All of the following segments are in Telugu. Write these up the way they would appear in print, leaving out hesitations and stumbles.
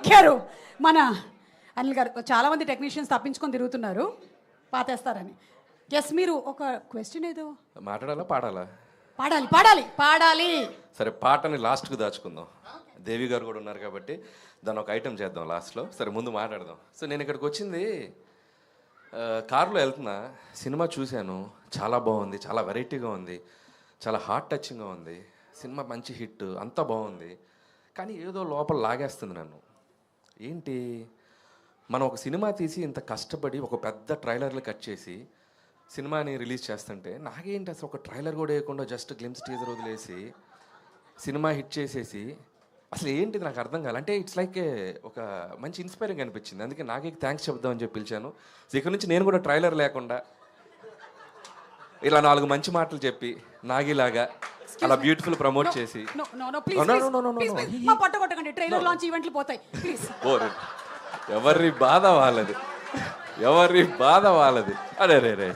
దొరికారు మన అనిల్ గారు. చాలామంది టెక్నీషియన్స్ తప్పించుకొని తిరుగుతున్నారు పాతేస్తారని. ఎస్, మీరు ఒక క్వశ్చన్ ఏదో మాట్లాడాలా పాడాలా? పాడాలి పాడాలి పాడాలి. సరే, పాటని లాస్ట్కి దాచుకుందాం. దేవి గారు కూడా ఉన్నారు కాబట్టి దాన్ని ఒక ఐటెం చేద్దాం లాస్ట్లో. సరే, ముందు మాట్లాడదాం. సో నేను ఇక్కడికి వచ్చింది కారులో వెళ్తున్నా, సినిమా చూశాను, చాలా బాగుంది, చాలా వెరైటీగా ఉంది, చాలా హార్ట్ టచింగ్గా ఉంది. సినిమా మంచి హిట్, అంతా బాగుంది. కానీ ఏదో లోపల లాగేస్తుంది నన్ను. ఏంటి, మనం ఒక సినిమా తీసి ఇంత కష్టపడి ఒక పెద్ద ట్రైలర్లు కట్ చేసి సినిమాని రిలీజ్ చేస్తుంటే నాకేంటి అసలు ఒక ట్రైలర్ కూడా వేయకుండా జస్ట్ గ్లిమ్స్ టీజర్ వదిలేసి సినిమా హిట్ చేసేసి అసలు ఏంటిది నాకు అర్థం కాదు. అంటే ఇట్స్ లైక్ ఒక మంచి ఇన్స్పైరింగ్ అనిపించింది. అందుకే నాకే థ్యాంక్స్ చెప్దామని చెప్పి పిలిచాను. ఇక్కడ నుంచి నేను కూడా ట్రైలర్ లేకుండా ఇలా 4 మంచి మాటలు చెప్పి నాగిలాగా అలా బ్యూటిఫుల్ ప్రమోట్ చేసి ట్రైలర్ లాంచ్ ఈవెంట్లు పోతాయి ప్లీజ్. ఎవరి బాధ వాళ్ళది, ఎవరి బాధ వాళ్ళది. అరే రే రే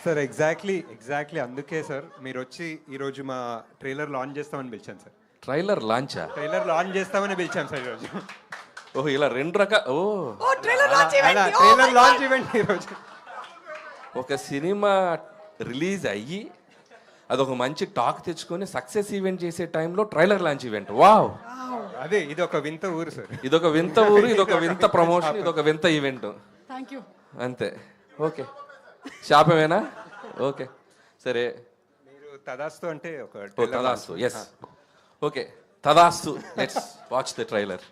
సార్, ఎగ్జాక్ట్లీ అందుకే సార్ మీరు వచ్చి ఈరోజు మా ట్రైలర్ లాంచ్ చేస్తామని పిలిచాను సార్. ట్రైలర్ లాంచా? ట్రైలర్ లాంచ్ చేస్తామని పిలిచాను సార్ ఈరోజు. ఓహో, ఇలా 2 రకాల ట్రైలర్ లాంచ్ ఈవెంట్ ఈరోజు. ఒక సినిమా రిలీజ్ అయ్యి అదొక మంచి టాక్ తెచ్చుకొని సక్సెస్ ఈవెంట్ చేసే టైంలో ట్రైలర్ లాంచ్ ఈవెంట్. వావ్, అదే ఇది ఒక వింత ఊరు సార్. ఇదొక వింత ఊరు, ఇదొక వింత ప్రమోషన్, ఇదొక వింత ఈవెంట్. థాంక్యూ. అంతే. ఓకే, శాపమేనా? ఓకే సరే. మీరు తదాస్తు అంటే ఒక తదాస్తు. ఎస్, ఓకే, తదాస్తు. Let's watch the trailer.